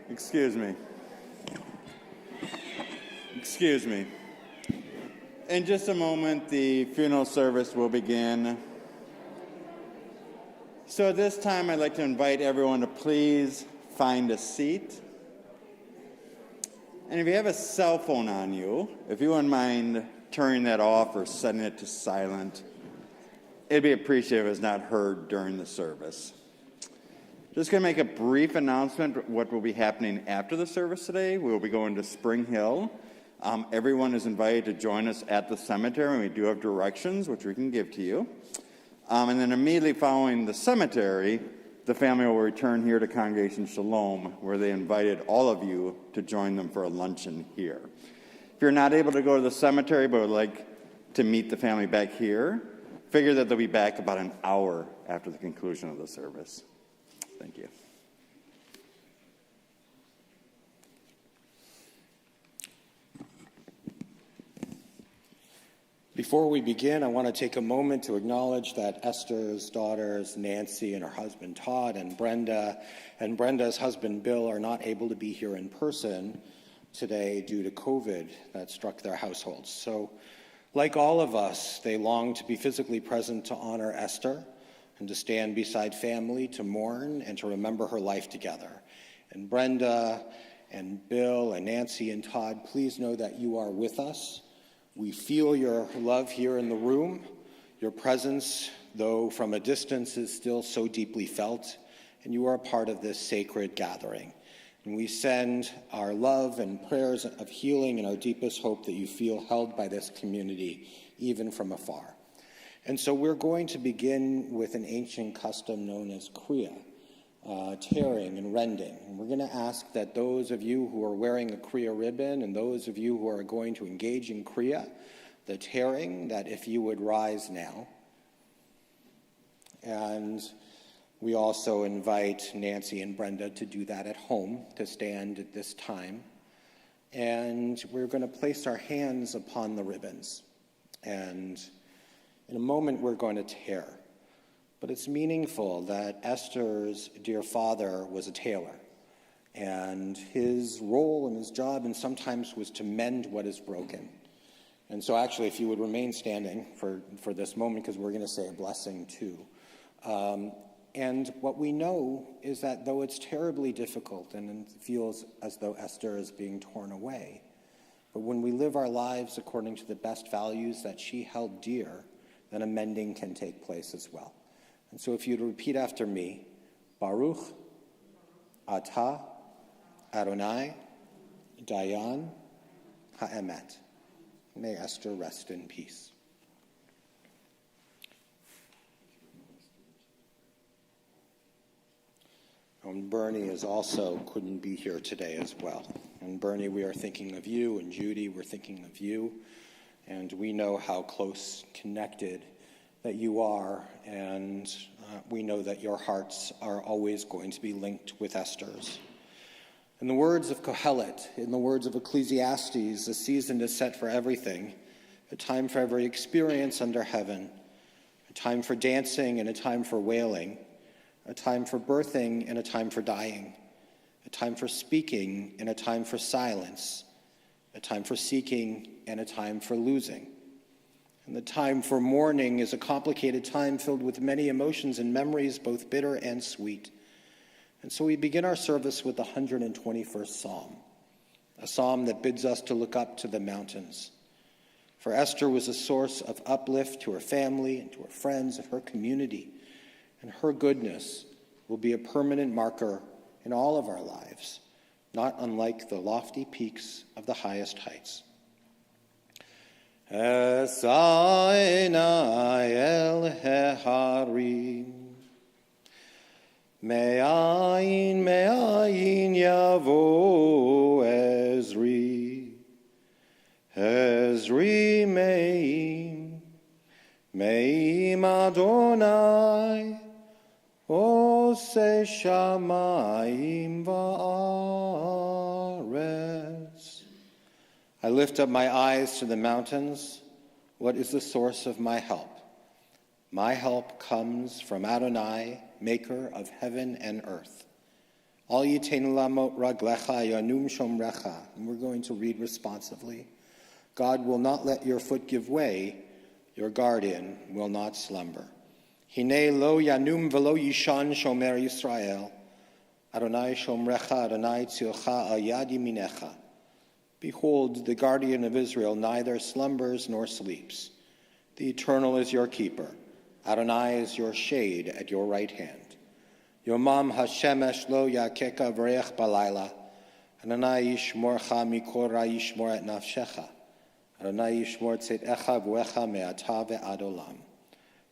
Excuse me. In just a moment, the funeral service will begin. So at this time, I'd like to invite everyone to please find a seat. And if you have a cell phone on you, if you wouldn't mind turning that off or setting it to silent, it'd be appreciated if it's not heard during the service. Just going to make a brief announcement what will be happening after the service today. We will be going to Spring Hill. Everyone is invited to join us at the cemetery, and we do have directions, which we can give to you. And then immediately following the cemetery, the family will return here to Congregation Shalom, where they invited all of you to join them for a luncheon here. If you're not able to go to the cemetery but would like to meet the family back here, figure that they'll be back about an hour after the conclusion of the service. Thank you. Before we begin, I want to take a moment to acknowledge that Esther's daughters, Nancy and her husband Todd, and Brenda's husband Bill are not able to be here in person today due to COVID that struck their households. So, like all of us, they long to be physically present to honor Esther and to stand beside family to mourn and to remember her life together. And Brenda and Bill and Nancy and Todd, please know that you are with us. We feel your love here in the room. Your presence, though from a distance, is still so deeply felt, and you are a part of this sacred gathering. And we send our love and prayers of healing and our deepest hope that you feel held by this community, even from afar. And so we're going to begin with an ancient custom known as Kriya, tearing and rending. And we're going to ask that those of you who are wearing a Kriya ribbon and those of you who are going to engage in Kriya, the tearing, that if you would rise now. And we also invite Nancy and Brenda to do that at home, to stand at this time. And we're going to place our hands upon the ribbons. And in a moment, we're going to tear. But it's meaningful that Esther's dear father was a tailor, and his role and his job and sometimes was to mend what is broken. And so actually, if you would remain standing for this moment, because we're going to say a blessing too. And what we know is that though it's terribly difficult and it feels as though Esther is being torn away, but when we live our lives according to the best values that she held dear, then a mending can take place as well. And so if you'd repeat after me, Baruch Atah Adonai Dayan Ha'emet. May Esther rest in peace. And Bernie couldn't be here today as well. And Bernie, we are thinking of you, and Judy, we're thinking of you. And we know how close connected that you are, and we know that your hearts are always going to be linked with Esther's. In the words of Kohelet, in the words of Ecclesiastes, the season is set for everything, a time for every experience under heaven, a time for dancing and a time for wailing, a time for birthing and a time for dying, a time for speaking and a time for silence, a time for seeking and a time for losing. And the time for mourning is a complicated time filled with many emotions and memories, both bitter and sweet. And so we begin our service with the 121st Psalm, a psalm that bids us to look up to the mountains. For Esther was a source of uplift to her family and to her friends and her community, and her goodness will be a permanent marker in all of our lives, not unlike the lofty peaks of the highest heights. Esa einai el heharim, me'ayin yavo Ezri me'im Adonai, ose shamayim va'aretz. I lift up my eyes to the mountains. What is the source of my help? My help comes from Adonai, maker of heaven and earth. Al yitein lamot raglecha yanum shomrecha. And we're going to read responsively. God will not let your foot give way. Your guardian will not slumber. Hine lo yanum velo yishan shomer Yisrael. Adonai shomrecha, Adonai tzilcha al yad yaminecha. Behold, the guardian of Israel neither slumbers nor sleeps. The Eternal is your keeper. Adonai is your shade at your right hand. Yomam hashemesh lo yakeka v'reich balayla. Adonai yishmorcha mikora yishmor et nafshecha. Adonai yishmor tzed'echa v'echa me'ata ve'ad olam.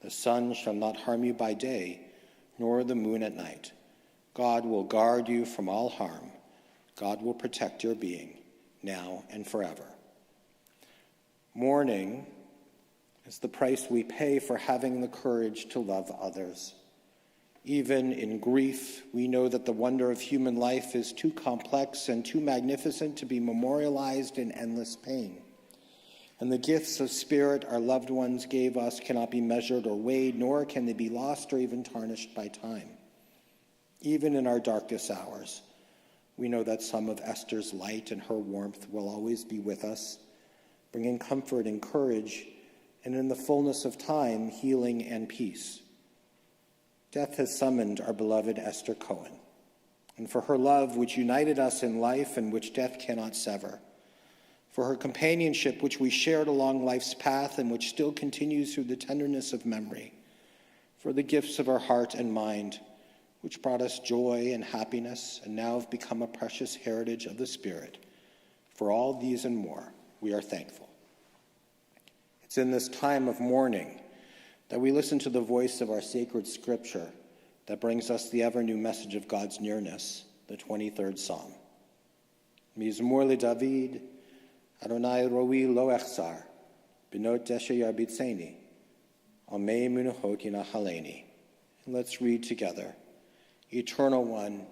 The sun shall not harm you by day, nor the moon at night. God will guard you from all harm. God will protect your being, now and forever. Mourning is the price we pay for having the courage to love others. Even in grief, we know that the wonder of human life is too complex and too magnificent to be memorialized in endless pain. And the gifts of spirit our loved ones gave us cannot be measured or weighed, nor can they be lost or even tarnished by time. Even in our darkest hours, we know that some of Esther's light and her warmth will always be with us, bringing comfort and courage, and in the fullness of time, healing and peace. Death has summoned our beloved Esther Cohen, and for her love which united us in life and which death cannot sever, for her companionship which we shared along life's path and which still continues through the tenderness of memory, for the gifts of her heart and mind, which brought us joy and happiness and now have become a precious heritage of the Spirit. For all these and more, we are thankful. It's in this time of mourning that we listen to the voice of our sacred scripture that brings us the ever-new message of God's nearness, the 23rd Psalm. Mizmor leDavid, Adonai roi lo echzar, benot deshe yarbitzeni, amei menuchot yinahaleni. And let's read together. Eternal One,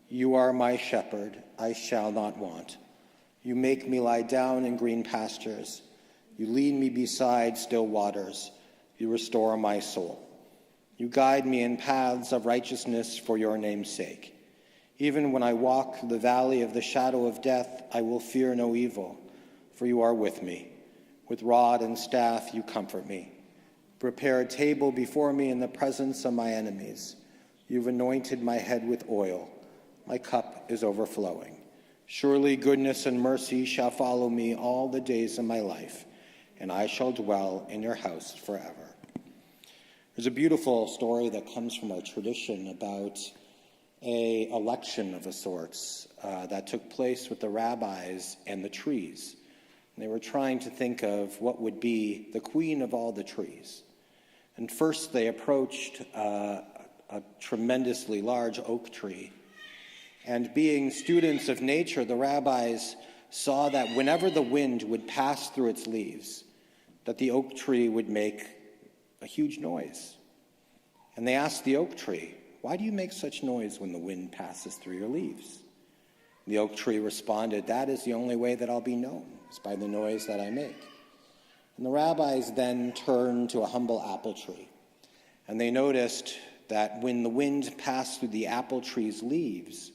you are my shepherd, I shall not want. You make me lie down in green pastures. You lead me beside still waters. You restore my soul. You guide me in paths of righteousness for your name's sake. Even when I walk through the valley of the shadow of death, I will fear no evil, for you are with me. With rod and staff you comfort me. Prepare a table before me in the presence of my enemies. You've anointed my head with oil. My cup is overflowing. Surely goodness and mercy shall follow me all the days of my life, and I shall dwell in your house forever. There's a beautiful story that comes from our tradition about an election of the sorts that took place with the rabbis and the trees. And they were trying to think of what would be the queen of all the trees. And first they approached a tremendously large oak tree. And being students of nature, the rabbis saw that whenever the wind would pass through its leaves, that the oak tree would make a huge noise. And they asked the oak tree, "Why do you make such noise when the wind passes through your leaves?" The oak tree responded, "That is the only way that I'll be known, is by the noise that I make." And the rabbis then turned to a humble apple tree. And they noticed that when the wind passed through the apple tree's leaves,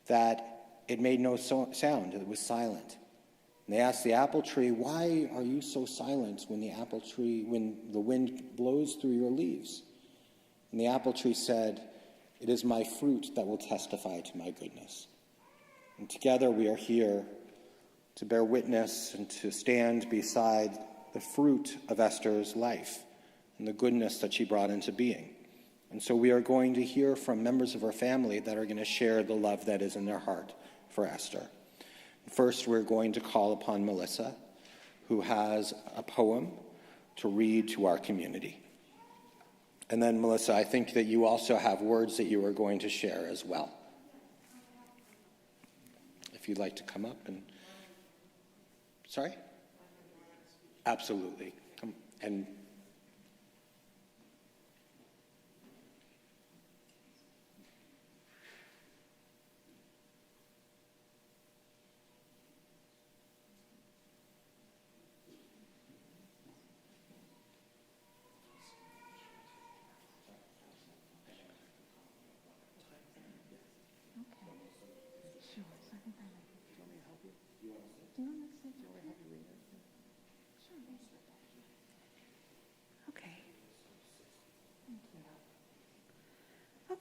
that it made no sound, it was silent. And they asked the apple tree, "Why are you so silent when the wind blows through your leaves?" And the apple tree said, "It is my fruit that will testify to my goodness." And together we are here to bear witness and to stand beside the fruit of Esther's life and the goodness that she brought into being. And so we are going to hear from members of her family that are going to share the love that is in their heart for Esther. First, we're going to call upon Melissa, who has a poem to read to our community. And then, Melissa, I think that you also have words that you are going to share as well. If you'd like to come up and... Sorry? Absolutely. And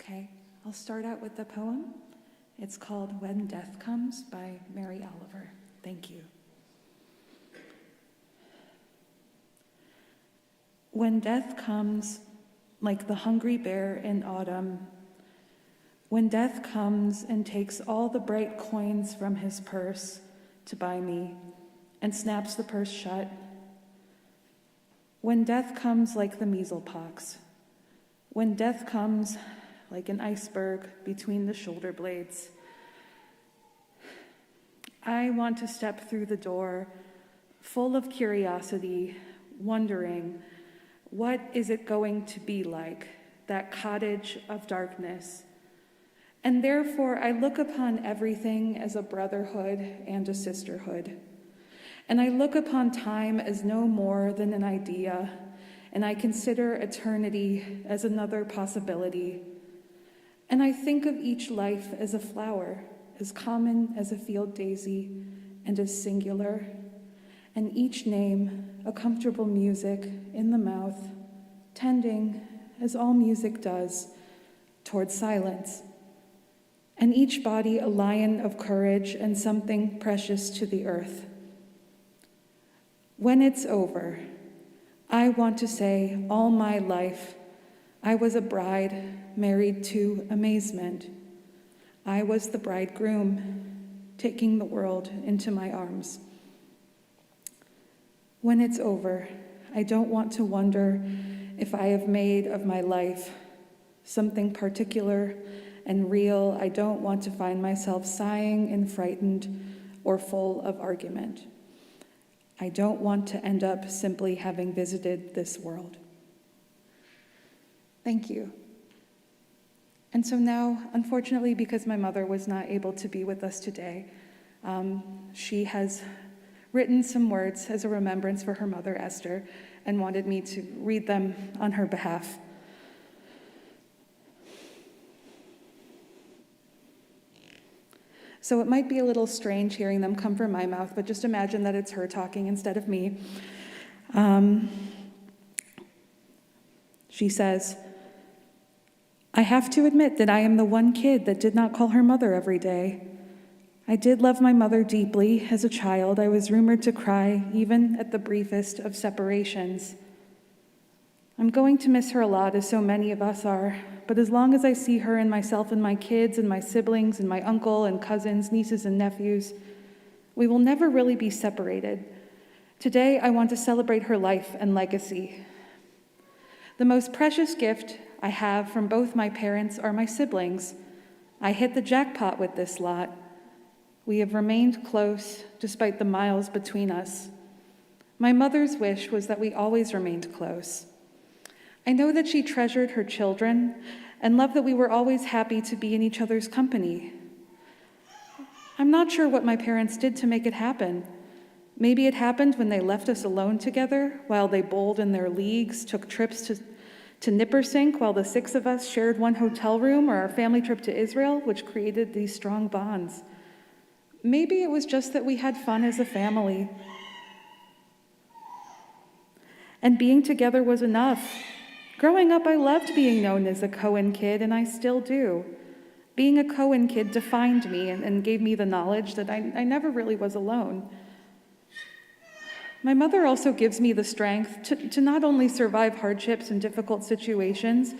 Okay, I'll start out with the poem. It's called When Death Comes by Mary Oliver. Thank you. When death comes like the hungry bear in autumn, when death comes and takes all the bright coins from his purse to buy me and snaps the purse shut, when death comes like the measles pox, when death comes like an iceberg between the shoulder blades, I want to step through the door full of curiosity, wondering, what is it going to be like, that cottage of darkness? And therefore, I look upon everything as a brotherhood and a sisterhood. And I look upon time as no more than an idea, and I consider eternity as another possibility. And I think of each life as a flower, as common as a field daisy, and as singular, and each name a comfortable music in the mouth, tending, as all music does, toward silence, and each body a lion of courage and something precious to the earth. When it's over, I want to say all my life, I was a bride married to amazement. I was the bridegroom, taking the world into my arms. When it's over, I don't want to wonder if I have made of my life something particular and real. I don't want to find myself sighing and frightened or full of argument. I don't want to end up simply having visited this world. Thank you. And so now, unfortunately, because my mother was not able to be with us today, she has written some words as a remembrance for her mother, Esther, and wanted me to read them on her behalf. So it might be a little strange hearing them come from my mouth, but just imagine that it's her talking instead of me. She says, I have to admit that I am the one kid that did not call her mother every day. I did love my mother deeply. As a child, I was rumored to cry even at the briefest of separations. I'm going to miss her a lot, as so many of us are, but as long as I see her and myself and my kids and my siblings and my uncle and cousins, nieces and nephews, we will never really be separated. Today, I want to celebrate her life and legacy. The most precious gift I have from both my parents are my siblings. I hit the jackpot with this lot. We have remained close despite the miles between us. My mother's wish was that we always remained close. I know that she treasured her children and loved that we were always happy to be in each other's company. I'm not sure what my parents did to make it happen. Maybe it happened when they left us alone together while they bowled in their leagues, took trips to Nippersink while the six of us shared one hotel room, or our family trip to Israel, which created these strong bonds. Maybe it was just that we had fun as a family. And being together was enough. Growing up, I loved being known as a Cohen kid, and I still do. Being a Cohen kid defined me and gave me the knowledge that I never really was alone. My mother also gives me the strength to not only survive hardships and difficult situations,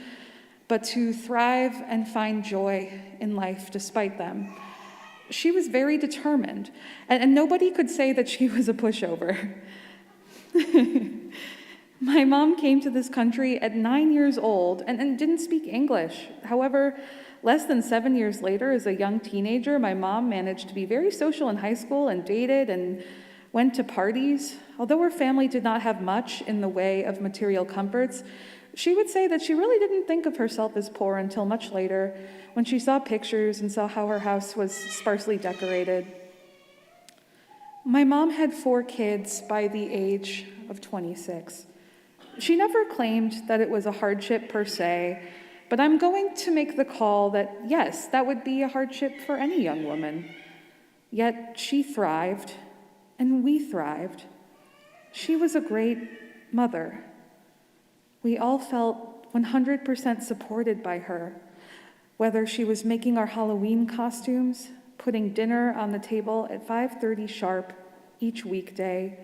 but to thrive and find joy in life despite them. She was very determined, and nobody could say that she was a pushover. My mom came to this country at 9 years old and didn't speak English. However, less than 7 years later, as a young teenager, my mom managed to be very social in high school and dated and went to parties. Although her family did not have much in the way of material comforts, she would say that she really didn't think of herself as poor until much later, when she saw pictures and saw how her house was sparsely decorated. My mom had 4 kids by the age of 26. She never claimed that it was a hardship per se, but I'm going to make the call that, yes, that would be a hardship for any young woman. Yet she thrived, and we thrived. She was a great mother. We all felt 100% supported by her. Whether she was making our Halloween costumes, putting dinner on the table at 5:30 sharp each weekday,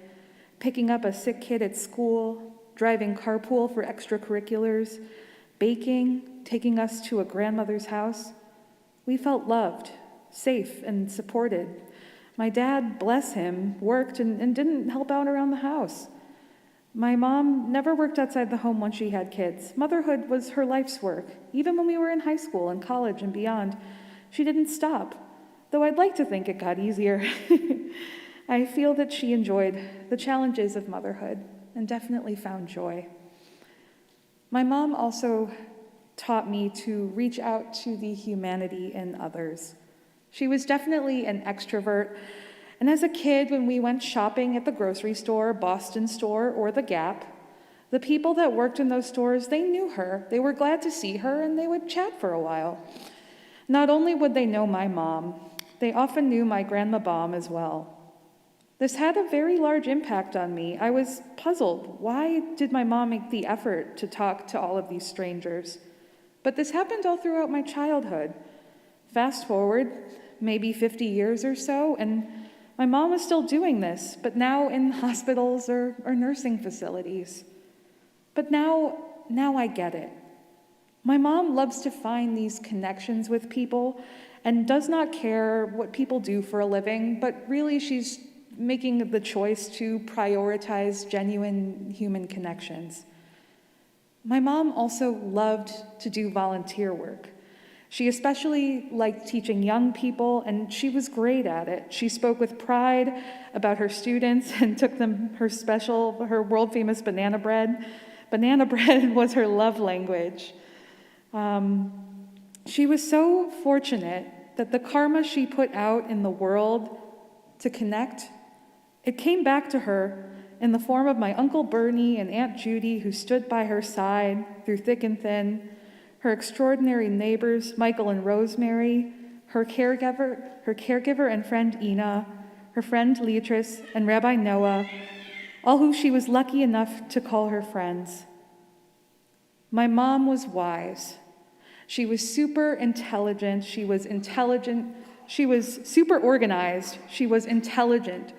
picking up a sick kid at school, driving carpool for extracurriculars, baking, taking us to a grandmother's house, we felt loved, safe, and supported. My dad, bless him, worked and didn't help out around the house. My mom never worked outside the home once she had kids. Motherhood was her life's work. Even when we were in high school and college and beyond, she didn't stop, though I'd like to think it got easier. I feel that she enjoyed the challenges of motherhood and definitely found joy. My mom also taught me to reach out to the humanity in others. She was definitely an extrovert, and as a kid, when we went shopping at the grocery store, Boston store, or the Gap, the people that worked in those stores, they knew her. They were glad to see her, and they would chat for a while. Not only would they know my mom, they often knew my grandma Baum as well. This had a very large impact on me. I was puzzled. Why did my mom make the effort to talk to all of these strangers? But this happened all throughout my childhood. Fast forward, maybe 50 years or so, and my mom was still doing this, but now in hospitals or nursing facilities. But now I get it. My mom loves to find these connections with people and does not care what people do for a living, but really she's making the choice to prioritize genuine human connections. My mom also loved to do volunteer work. She especially liked teaching young people, and she was great at it. She spoke with pride about her students and took them her world-famous banana bread. Banana bread was her love language. She was so fortunate that the karma she put out in the world to connect, it came back to her in the form of my Uncle Bernie and Aunt Judy, who stood by her side through thick and thin, her extraordinary neighbors, Michael and Rosemary, her caregiver and friend Ina, her friend Leatrice, and Rabbi Noah, all who she was lucky enough to call her friends. My mom was wise. She was super intelligent. She was super organized. She was intelligent,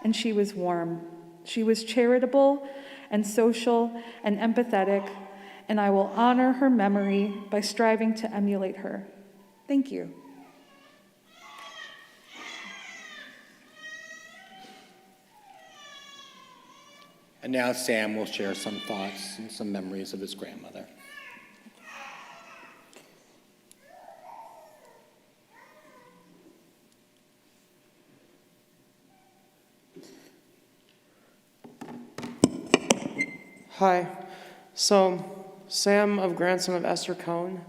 and she was warm. She was charitable and social and empathetic, and I will honor her memory by striving to emulate her. Thank you. And now Sam will share some thoughts and some memories of his grandmother. Hi. So, Sam, of grandson of Esther Cohen.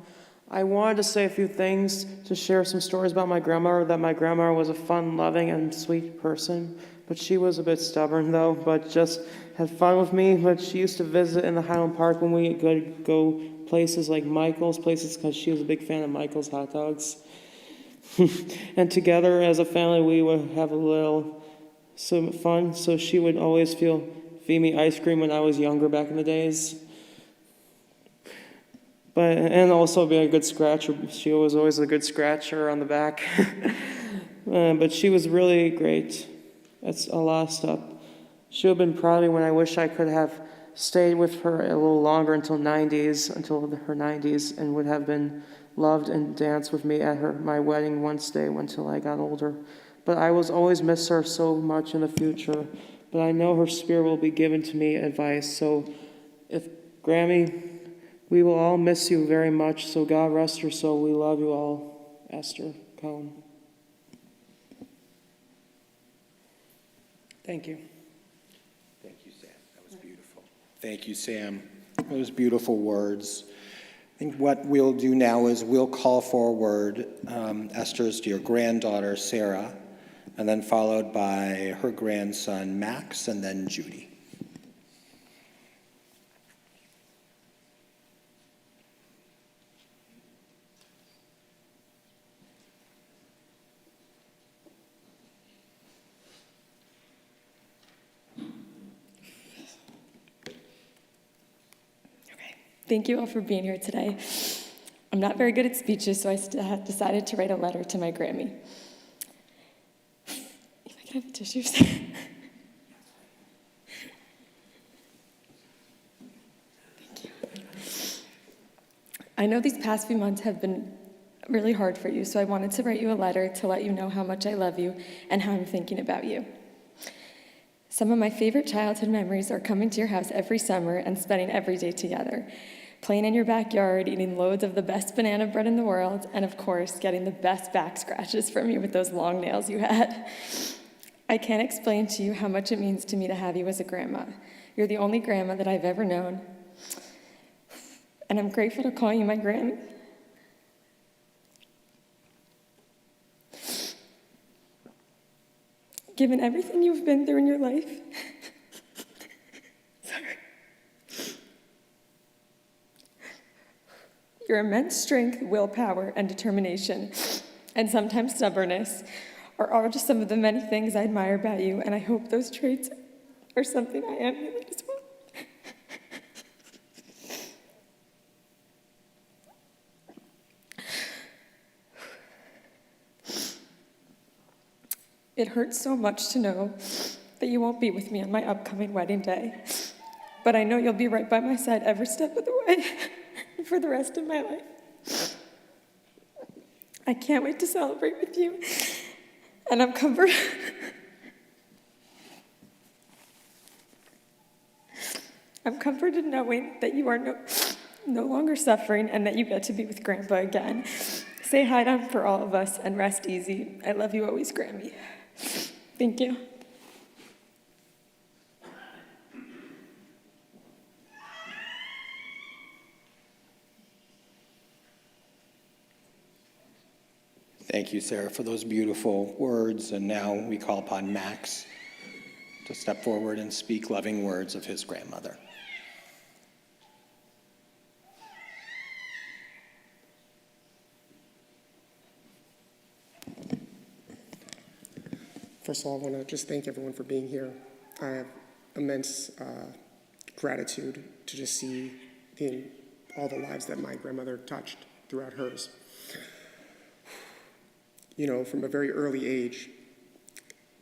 I wanted to say a few things to share some stories about my grandmother, that my grandmother was a fun, loving, and sweet person. But she was a bit stubborn, though, but just had fun with me. But she used to visit in the Highland Park when we could go places like Michael's places, because she was a big fan of Michael's hot dogs. And together as a family, we would have a little some fun. So she would always feed me ice cream when I was younger back in the days. And also be a good scratcher. She was always a good scratcher on the back. But she was really great. That's a lot of stuff. She would have been proud of me when I wish I could have stayed with her a little longer until her 90s, and would have been loved and danced with me at my wedding once day until I got older. But I will always miss her so much in the future. But I know her spirit will be given to me advice. So Grammy, we will all miss you very much. So God rest your soul. We love you all. Esther Cohen. Thank you. Thank you, Sam. That was beautiful. Thank you, Sam. Those beautiful words. I think what we'll do now is we'll call forward Esther's dear granddaughter, Sarah, and then followed by her grandson, Max, and then Judy. Thank you all for being here today. I'm not very good at speeches, so I decided to write a letter to my Grammy. If I could have tissues. Thank you. I know these past few months have been really hard for you, so I wanted to write you a letter to let you know how much I love you and how I'm thinking about you. Some of my favorite childhood memories are coming to your house every summer and spending every day together. Playing in your backyard, eating loads of the best banana bread in the world, and of course, getting the best back scratches from you with those long nails you had. I can't explain to you how much it means to me to have you as a grandma. You're the only grandma that I've ever known, and I'm grateful to call you my Grammy. Given everything you've been through in your life, your immense strength, willpower, and determination, and sometimes stubbornness, are all just some of the many things I admire about you, and I hope those traits are something I emulate as well. It hurts so much to know that you won't be with me on my upcoming wedding day, but I know you'll be right by my side every step of the way for the rest of my life. I can't wait to celebrate with you, and I'm comforted. I'm comforted knowing that you are no longer suffering and that you get to be with Grandpa again. Say hi to him for all of us and rest easy. I love you always, Grammy. Thank you. Thank you, Sarah, for those beautiful words. And now we call upon Max to step forward and speak loving words of his grandmother. First of all, I want to just thank everyone for being here. I have immense gratitude to just see all the lives that my grandmother touched throughout hers. You know, from a very early age,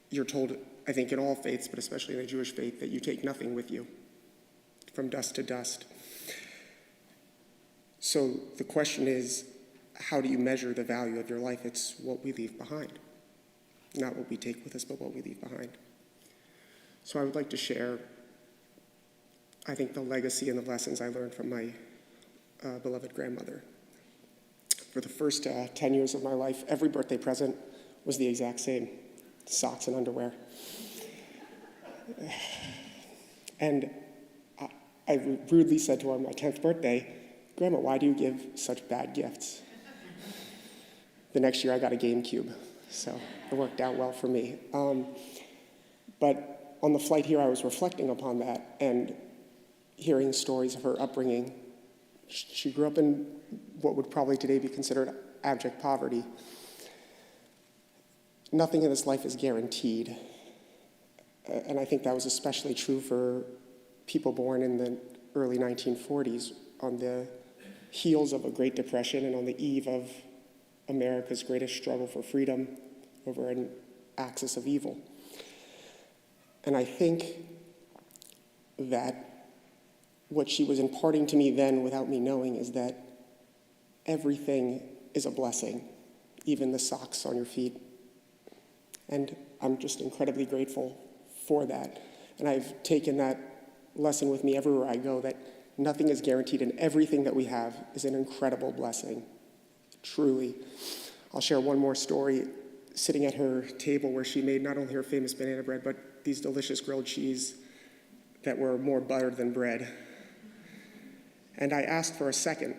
you're told, I think in all faiths, but especially in the Jewish faith, that you take nothing with you, from dust to dust. So the question is, how do you measure the value of your life? It's what we leave behind. Not what we take with us, but what we leave behind. So I would like to share, I think, the legacy and the lessons I learned from my beloved grandmother. For the first 10 years of my life, every birthday present was the exact same: socks and underwear. And I rudely said to her on my 10th birthday, "Grandma, why do you give such bad gifts?" The next year I got a GameCube, so it worked out well for me. But on the flight here, I was reflecting upon that and hearing stories of her upbringing. She grew up in what would probably today be considered abject poverty. Nothing in this life is guaranteed. And I think that was especially true for people born in the early 1940s, on the heels of a Great Depression and on the eve of America's greatest struggle for freedom over an axis of evil. And I think that what she was imparting to me then, without me knowing, is that everything is a blessing, even the socks on your feet. And I'm just incredibly grateful for that. And I've taken that lesson with me everywhere I go, that nothing is guaranteed and everything that we have is an incredible blessing, truly. I'll share one more story. Sitting at her table where she made not only her famous banana bread, but these delicious grilled cheese that were more butter than bread. And I asked for a second.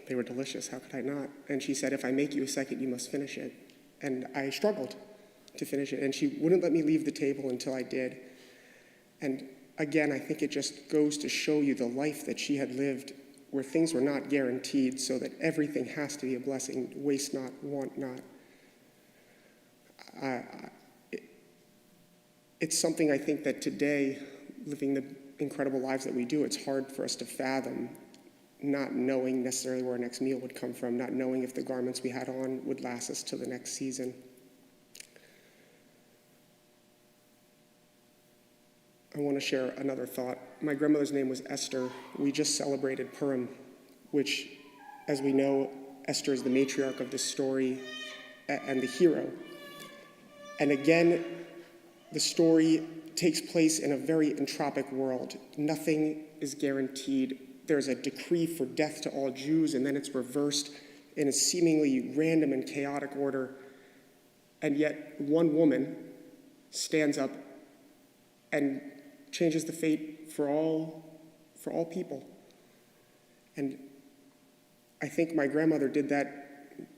They were delicious, how could I not? And she said, "If I make you a second, you must finish it." And I struggled to finish it, and she wouldn't let me leave the table until I did. And again, I think it just goes to show you the life that she had lived, where things were not guaranteed, so that everything has to be a blessing. Waste not, want not. It's something I think that today, living the incredible lives that we do, it's hard for us to fathom not knowing necessarily where our next meal would come from, not knowing if the garments we had on would last us till the next season. I want to share another thought. My grandmother's name was Esther. We just celebrated Purim, which, as we know, Esther is the matriarch of this story and the hero. And again, the story takes place in a very entropic world. Nothing is guaranteed. There's a decree for death to all Jews, and then it's reversed in a seemingly random and chaotic order. And yet, one woman stands up and changes the fate for all people. And I think my grandmother did that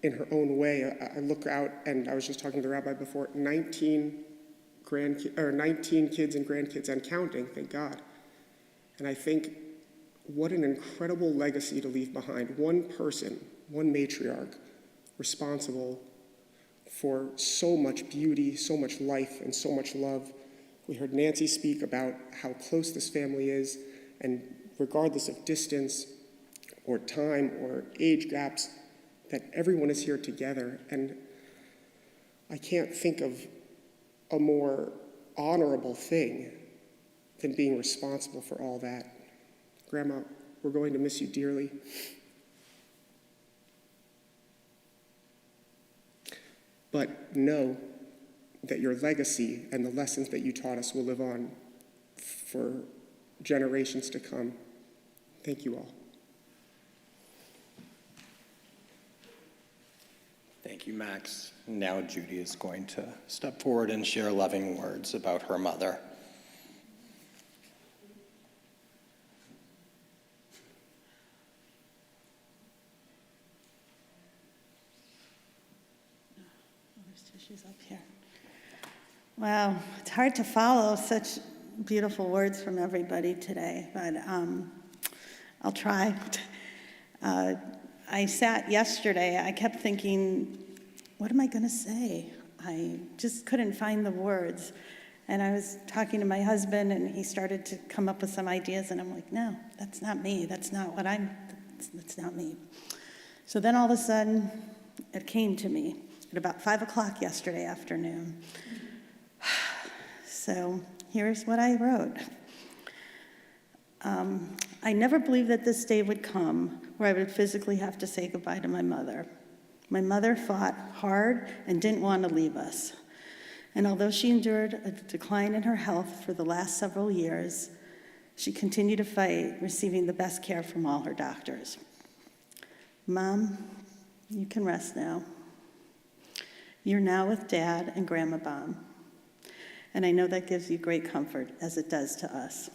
in her own way. I look out, and I was just talking to the rabbi before, 19 kids and grandkids and counting, thank God. And I think what an incredible legacy to leave behind. One person, one matriarch, responsible for so much beauty, so much life, and so much love. We heard Nancy speak about how close this family is, and regardless of distance or time or age gaps, that everyone is here together. And I can't think of a more honorable thing than being responsible for all that. Grandma, we're going to miss you dearly. But know that your legacy and the lessons that you taught us will live on for generations to come. Thank you all. Thank you, Max. Now Judy is going to step forward and share loving words about her mother. She's up here. Wow, it's hard to follow such beautiful words from everybody today, but I'll try. I sat yesterday, I kept thinking, what am I going to say? I just couldn't find the words. And I was talking to my husband, and he started to come up with some ideas, and I'm like, no, that's not me. That's not me. So then all of a sudden, it came to me at about 5 o'clock yesterday afternoon. So here's what I wrote. I never believed that this day would come where I would physically have to say goodbye to my mother. My mother fought hard and didn't want to leave us. And although she endured a decline in her health for the last several years, she continued to fight, receiving the best care from all her doctors. Mom, you can rest now. You're now with Dad and Grandma Baum. And I know that gives you great comfort, as it does to us.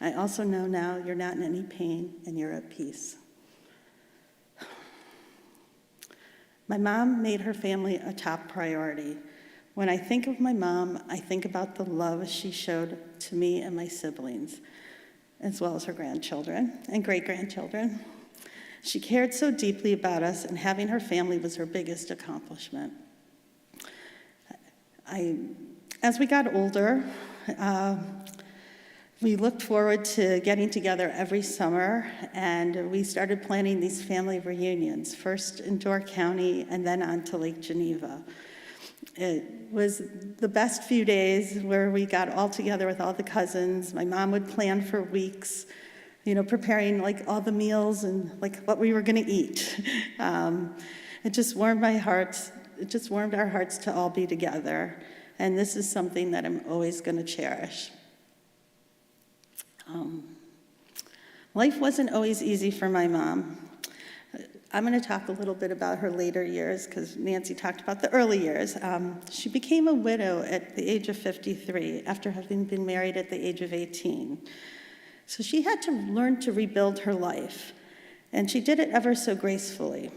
I also know now you're not in any pain and you're at peace. My mom made her family a top priority. When I think of my mom, I think about the love she showed to me and my siblings, as well as her grandchildren and great-grandchildren. She cared so deeply about us, and having her family was her biggest accomplishment. As we got older, we looked forward to getting together every summer, and we started planning these family reunions, first in Door County and then on to Lake Geneva. It was the best few days where we got all together with all the cousins. My mom would plan for weeks, preparing like all the meals and like what we were going to eat. It just warmed my heart. It just warmed our hearts to all be together. And this is something that I'm always going to cherish. Life wasn't always easy for my mom. I'm going to talk a little bit about her later years because Nancy talked about the early years. She became a widow at the age of 53 after having been married at the age of 18. So she had to learn to rebuild her life, and she did it ever so gracefully.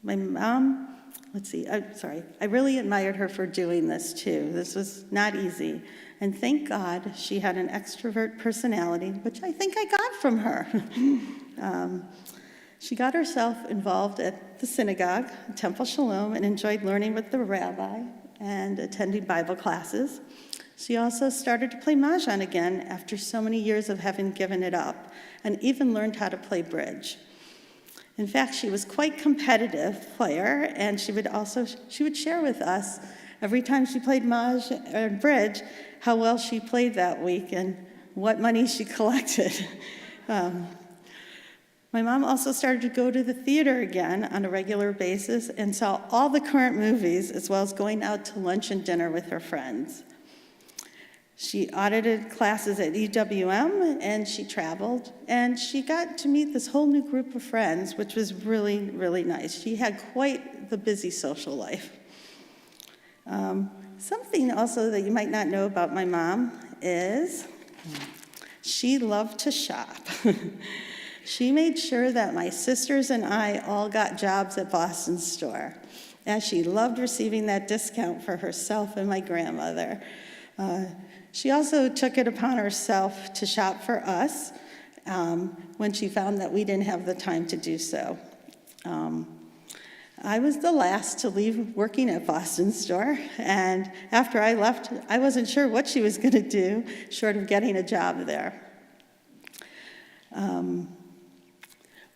My mom, I really admired her for doing this too. This was not easy. And thank God she had an extrovert personality, which I think I got from her. She got herself involved at the synagogue, Temple Shalom, and enjoyed learning with the rabbi and attending Bible classes. She also started to play mahjong again after so many years of having given it up, and even learned how to play bridge. In fact, she was quite a competitive player, and she would share with us every time she played mahjong or bridge how well she played that week and what money she collected. My mom also started to go to the theater again on a regular basis and saw all the current movies, as well as going out to lunch and dinner with her friends. She audited classes at EWM, and she traveled, and she got to meet this whole new group of friends, which was really, really nice. She had quite the busy social life. Something also that you might not know about my mom is she loved to shop. She made sure that my sisters and I all got jobs at Boston Store, as she loved receiving that discount for herself and my grandmother. She also took it upon herself to shop for us when she found that we didn't have the time to do so. I was the last to leave working at Boston Store, and after I left, I wasn't sure what she was going to do, short of getting a job there.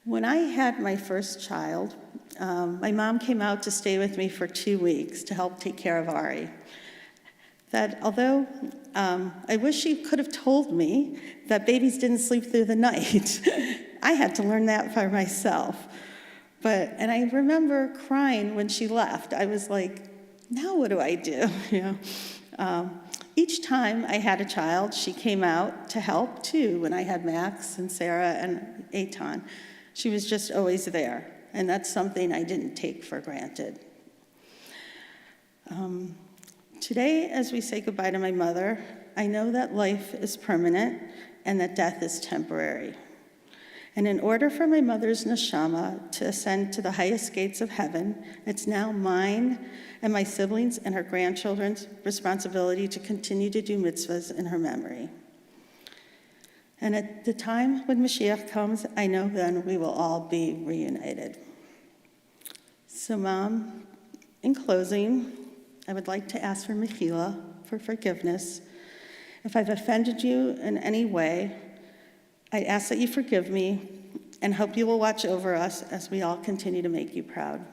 When I had my first child, my mom came out to stay with me for 2 weeks to help take care of Ari. That although I wish she could have told me that babies didn't sleep through the night, I had to learn that for myself. And I remember crying when she left. I was like, now what do I do? Each time I had a child, she came out to help too. When I had Max and Sarah and Eitan, she was just always there, and that's something I didn't take for granted. Today, as we say goodbye to my mother, I know that life is permanent and that death is temporary. And in order for my mother's neshama to ascend to the highest gates of heaven, it's now mine and my siblings and her grandchildren's responsibility to continue to do mitzvahs in her memory. And at the time when Mashiach comes, I know then we will all be reunited. So, Mom, in closing, I would like to ask for mechila, for forgiveness. If I've offended you in any way, I ask that you forgive me and hope you will watch over us as we all continue to make you proud.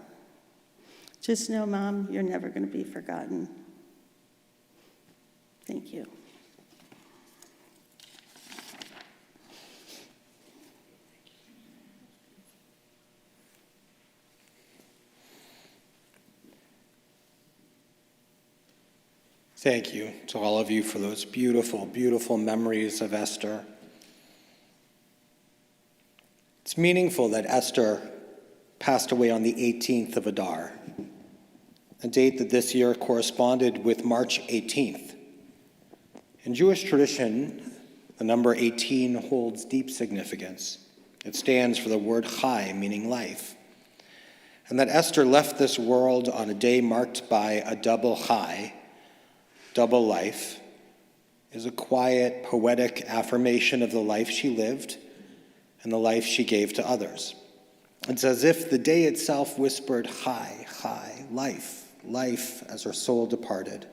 Just know, Mom, you're never going to be forgotten. Thank you. Thank you to all of you for those beautiful, beautiful memories of Esther. It's meaningful that Esther passed away on the 18th of Adar, a date that this year corresponded with March 18th. In Jewish tradition, the number 18 holds deep significance. It stands for the word chai, meaning life. And that Esther left this world on a day marked by a double chai, double life, is a quiet, poetic affirmation of the life she lived and the life she gave to others. It's as if the day itself whispered, chai, chai, life, life, as her soul departed.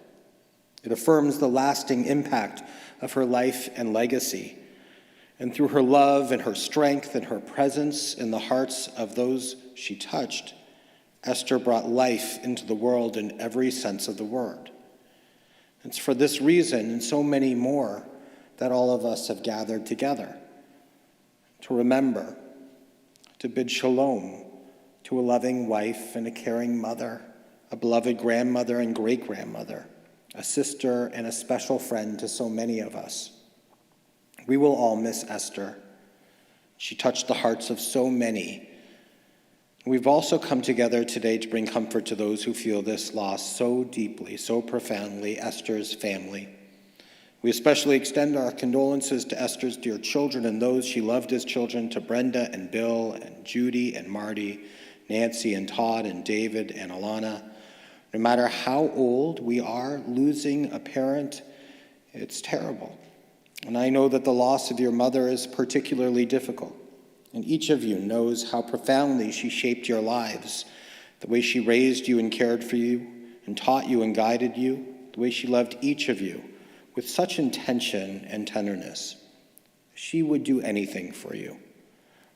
It affirms the lasting impact of her life and legacy. And through her love and her strength and her presence in the hearts of those she touched, Esther brought life into the world in every sense of the word. It's for this reason and so many more that all of us have gathered together, to remember, to bid shalom to a loving wife and a caring mother, a beloved grandmother and great-grandmother, a sister and a special friend to so many of us. We will all miss Esther. She touched the hearts of so many. We've also come together today to bring comfort to those who feel this loss so deeply, so profoundly, Esther's family. We especially extend our condolences to Esther's dear children and those she loved as children, to Brenda and Bill and Judy and Marty, Nancy and Todd and David and Alana. No matter how old we are, losing a parent, it's terrible. And I know that the loss of your mother is particularly difficult. And each of you knows how profoundly she shaped your lives, the way she raised you and cared for you and taught you and guided you, the way she loved each of you with such intention and tenderness. She would do anything for you,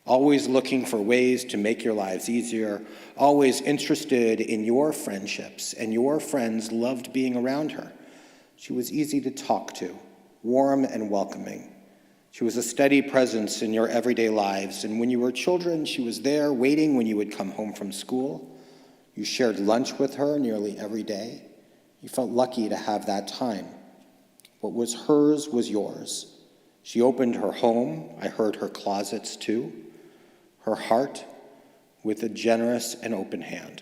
always looking for ways to make your lives easier, always interested in your friendships, and your friends loved being around her. She was easy to talk to, warm and welcoming. She was a steady presence in your everyday lives, and when you were children, she was there waiting when you would come home from school. You shared lunch with her nearly every day. You felt lucky to have that time. What was hers was yours. She opened her home, I heard her closets too, her heart with a generous and open hand.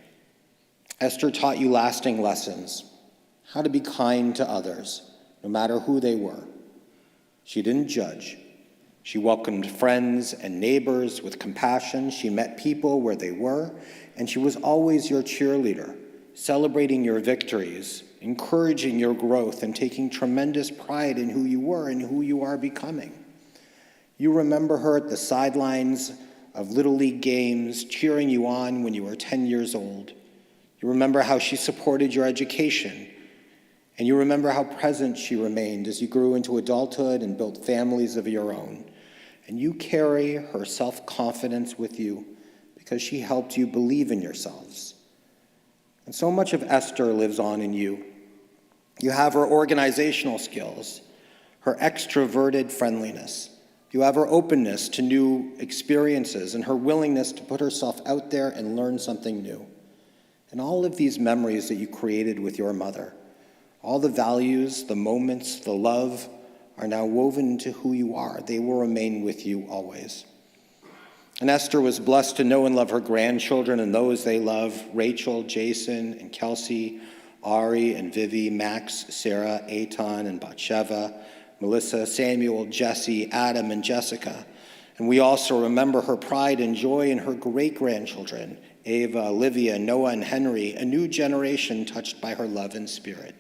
Esther taught you lasting lessons, how to be kind to others, no matter who they were. She didn't judge. She welcomed friends and neighbors with compassion. She met people where they were, and she was always your cheerleader, celebrating your victories, encouraging your growth, and taking tremendous pride in who you were and who you are becoming. You remember her at the sidelines of Little League games, cheering you on when you were 10 years old. You remember how she supported your education, and you remember how present she remained as you grew into adulthood and built families of your own. And you carry her self-confidence with you because she helped you believe in yourselves. And so much of Esther lives on in you. You have her organizational skills, her extroverted friendliness. You have her openness to new experiences and her willingness to put herself out there and learn something new. And all of these memories that you created with your mother, all the values, the moments, the love are now woven into who you are. They will remain with you always. And Esther was blessed to know and love her grandchildren and those they love, Rachel, Jason, and Kelsey, Ari and Vivi, Max, Sarah, Eitan, and Bathsheba, Melissa, Samuel, Jesse, Adam, and Jessica. And we also remember her pride and joy in her great-grandchildren, Ava, Olivia, Noah, and Henry, a new generation touched by her love and spirit.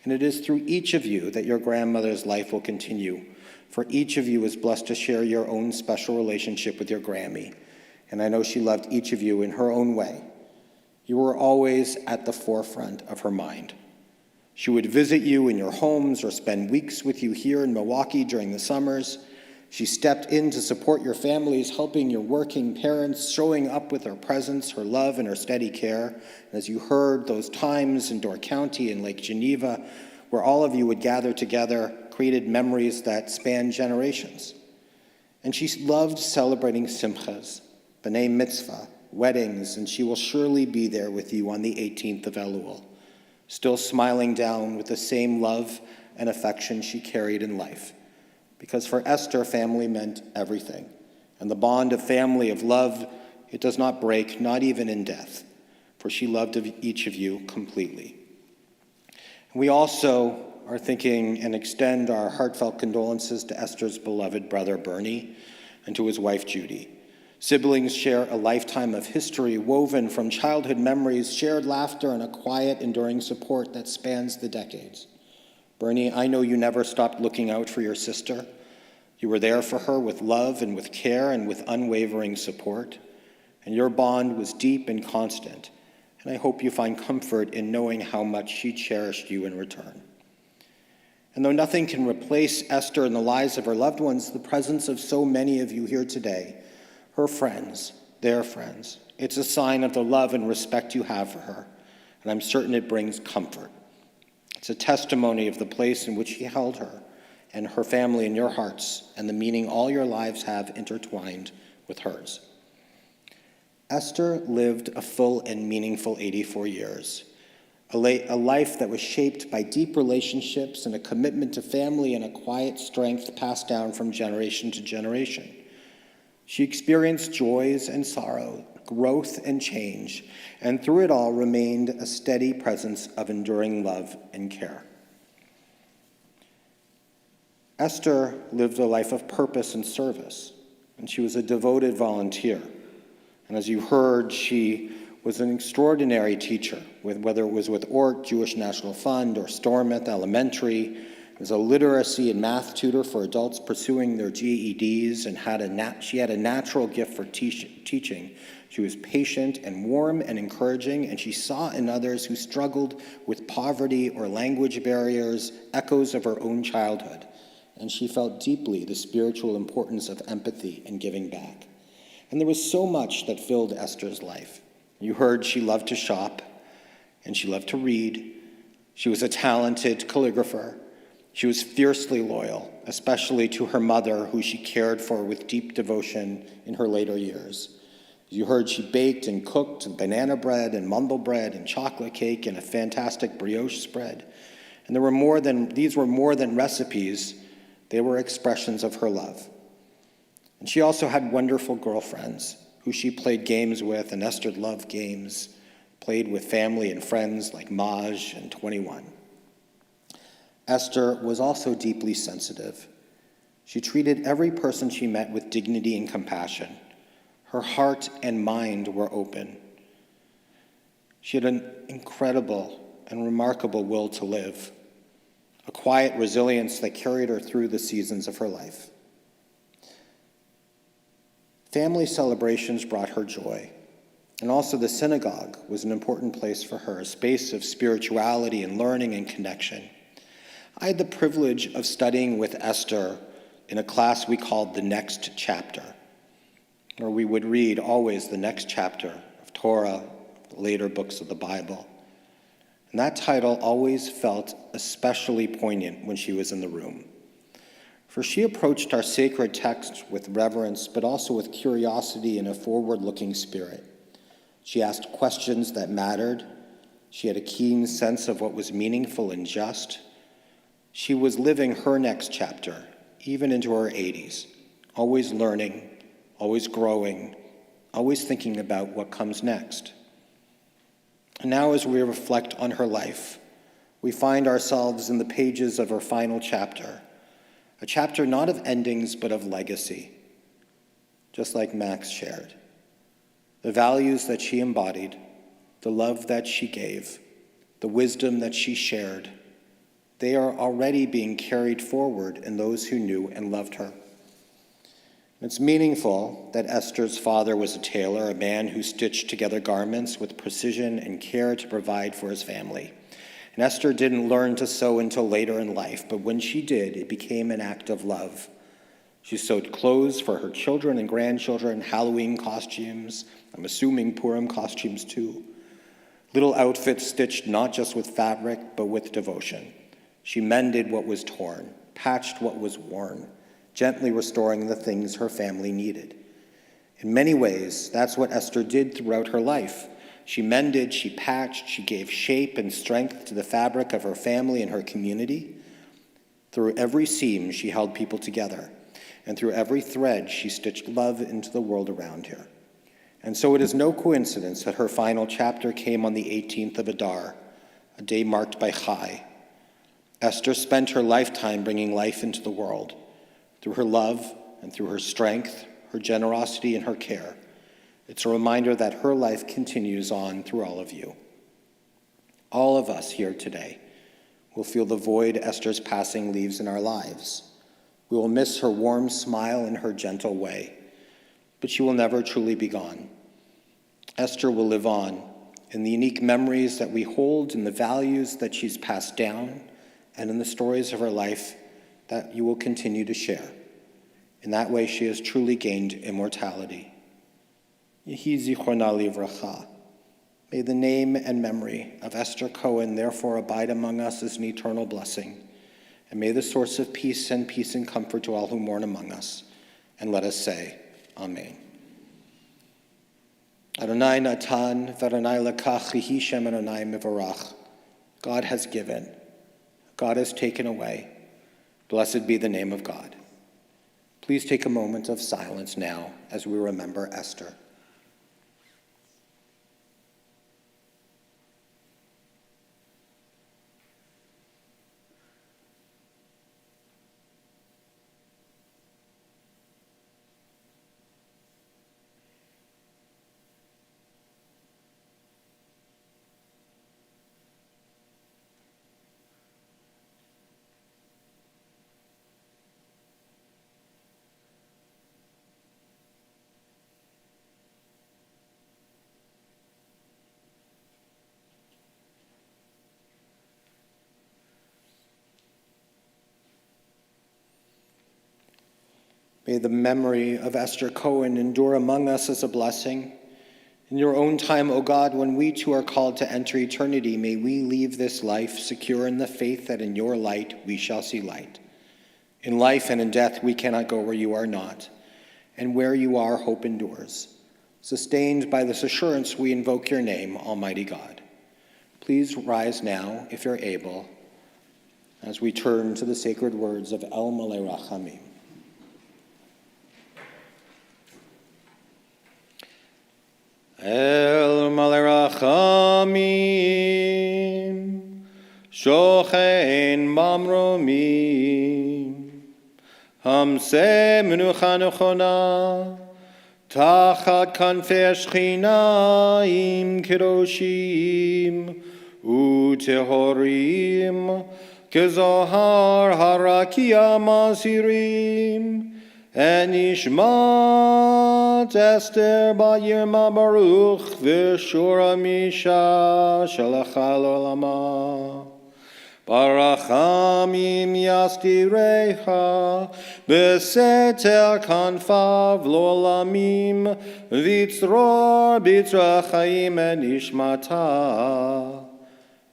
And it is through each of you that your grandmother's life will continue, for each of you is blessed to share your own special relationship with your Grammy. And I know she loved each of you in her own way. You were always at the forefront of her mind. She would visit you in your homes or spend weeks with you here in Milwaukee during the summers. She stepped in to support your families, helping your working parents, showing up with her presence, her love, and her steady care. And as you heard, those times in Door County and Lake Geneva, where all of you would gather together, created memories that span generations. And she loved celebrating simchas, b'nai mitzvah, weddings, and she will surely be there with you on the 18th of Elul, still smiling down with the same love and affection she carried in life. Because for Esther, family meant everything. And the bond of family, of love, it does not break, not even in death, for she loved each of you completely. And we also are thinking and extend our heartfelt condolences to Esther's beloved brother, Bernie, and to his wife, Judy. Siblings share a lifetime of history woven from childhood memories, shared laughter, and a quiet, enduring support that spans the decades. Bernie, I know you never stopped looking out for your sister. You were there for her with love and with care and with unwavering support. And your bond was deep and constant. And I hope you find comfort in knowing how much she cherished you in return. And though nothing can replace Esther in the lives of her loved ones, the presence of so many of you here today, her friends, their friends, it's a sign of the love and respect you have for her. And I'm certain it brings comfort. It's a testimony of the place in which he held her and her family in your hearts and the meaning all your lives have intertwined with hers. Esther lived a full and meaningful 84 years, a life that was shaped by deep relationships and a commitment to family and a quiet strength passed down from generation to generation. She experienced joys and sorrow, growth and change, and through it all remained a steady presence of enduring love and care. Esther lived a life of purpose and service, and she was a devoted volunteer. And as you heard, she was an extraordinary teacher, whether it was with ORT, Jewish National Fund, or Stormouth Elementary, was a literacy and math tutor for adults pursuing their GEDs, and she had a natural gift for teaching. She was patient and warm and encouraging, and she saw in others who struggled with poverty or language barriers echoes of her own childhood, and she felt deeply the spiritual importance of empathy and giving back. And there was so much that filled Esther's life. You heard she loved to shop, and she loved to read. She was a talented calligrapher. She was fiercely loyal, especially to her mother, who she cared for with deep devotion in her later years. You heard she baked and cooked and banana bread and mumble bread and chocolate cake and a fantastic brioche spread. And these were more than recipes, they were expressions of her love. And she also had wonderful girlfriends who she played games with, and Esther loved games, played with family and friends like Maj and 21. Esther was also deeply sensitive. She treated every person she met with dignity and compassion. Her heart and mind were open. She had an incredible and remarkable will to live, a quiet resilience that carried her through the seasons of her life. Family celebrations brought her joy, and also the synagogue was an important place for her, a space of spirituality and learning and connection. I had the privilege of studying with Esther in a class we called The Next Chapter, where we would read always the next chapter of Torah, the later books of the Bible. And that title always felt especially poignant when she was in the room. For she approached our sacred text with reverence, but also with curiosity and a forward-looking spirit. She asked questions that mattered. She had a keen sense of what was meaningful and just. She was living her next chapter, even into her 80s, always learning, always growing, always thinking about what comes next. And now as we reflect on her life, we find ourselves in the pages of her final chapter, a chapter not of endings, but of legacy, just like Max shared. The values that she embodied, the love that she gave, the wisdom that she shared, they are already being carried forward in those who knew and loved her. It's meaningful that Esther's father was a tailor, a man who stitched together garments with precision and care to provide for his family. And Esther didn't learn to sew until later in life, but when she did, it became an act of love. She sewed clothes for her children and grandchildren, Halloween costumes, I'm assuming Purim costumes too. Little outfits stitched not just with fabric, but with devotion. She mended what was torn, patched what was worn, gently restoring the things her family needed. In many ways, that's what Esther did throughout her life. She mended, she patched, she gave shape and strength to the fabric of her family and her community. Through every seam, she held people together, and through every thread, she stitched love into the world around her. And so it is no coincidence that her final chapter came on the 18th of Adar, a day marked by Chai. Esther spent her lifetime bringing life into the world. Through her love and through her strength, her generosity, and her care, it's a reminder that her life continues on through all of you. All of us here today will feel the void Esther's passing leaves in our lives. We will miss her warm smile and her gentle way, but she will never truly be gone. Esther will live on in the unique memories that we hold, in the values that she's passed down, and in the stories of her life that you will continue to share. In that way, she has truly gained immortality. Yehi zichronah livracha. May the name and memory of Esther Cohen therefore abide among us as an eternal blessing, and may the source of peace send peace and comfort to all who mourn among us. And let us say, Amen. Adonai natan v'Adonai lekach yehi shem Adonai mivarach. God has given, God has taken away. Blessed be the name of God. Please take a moment of silence now as we remember Esther. May the memory of Esther Cohen endure among us as a blessing. In your own time, O God, when we too are called to enter eternity, may we leave this life secure in the faith that in your light we shall see light. In life and in death we cannot go where you are not, and where you are, hope endures. Sustained by this assurance, we invoke your name, Almighty God. Please rise now, if you're able, as we turn to the sacred words of El Malei Rachamim. El Malei Rachamim, Shochein Mamromim, Hamse Menucha Nechona, Tachat Kanfei Shechina Im Kedoshim Utehorim Kezohar Harakia Masirim Enishmat Esther Bat Yirma Baruch V'Shura Misha Shalachal Olama Barachamim Yastirecha Beseter Kanfav Lolamim Vitzror Bitrachaim Enishmata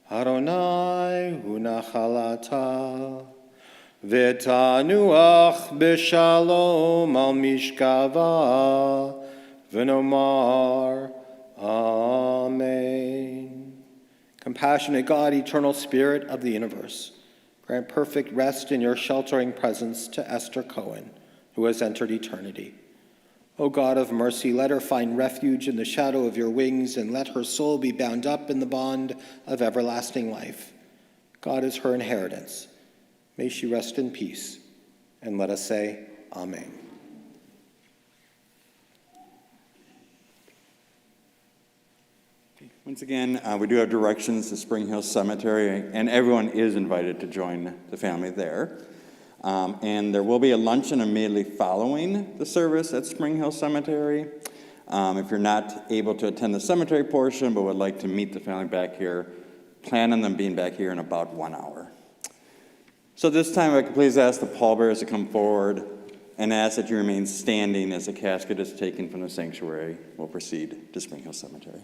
Adonai Hunachalata V'tanuach B'shalom Al Mishkava V'nomar Amen. Compassionate God, eternal Spirit of the universe, grant perfect rest in your sheltering presence to Esther Cohen, who has entered eternity. O God of mercy, let her find refuge in the shadow of your wings, and let her soul be bound up in the bond of everlasting life. God is her inheritance. May she rest in peace. And let us say, Amen. Once again, we do have directions to Spring Hill Cemetery, and everyone is invited to join the family there. And there will be a luncheon immediately following the service at Spring Hill Cemetery. If you're not able to attend the cemetery portion but would like to meet the family back here, plan on them being back here in about 1 hour. So this time, I could please ask the pallbearers to come forward and ask that you remain standing as the casket is taken from the sanctuary. We'll proceed to Spring Hill Cemetery.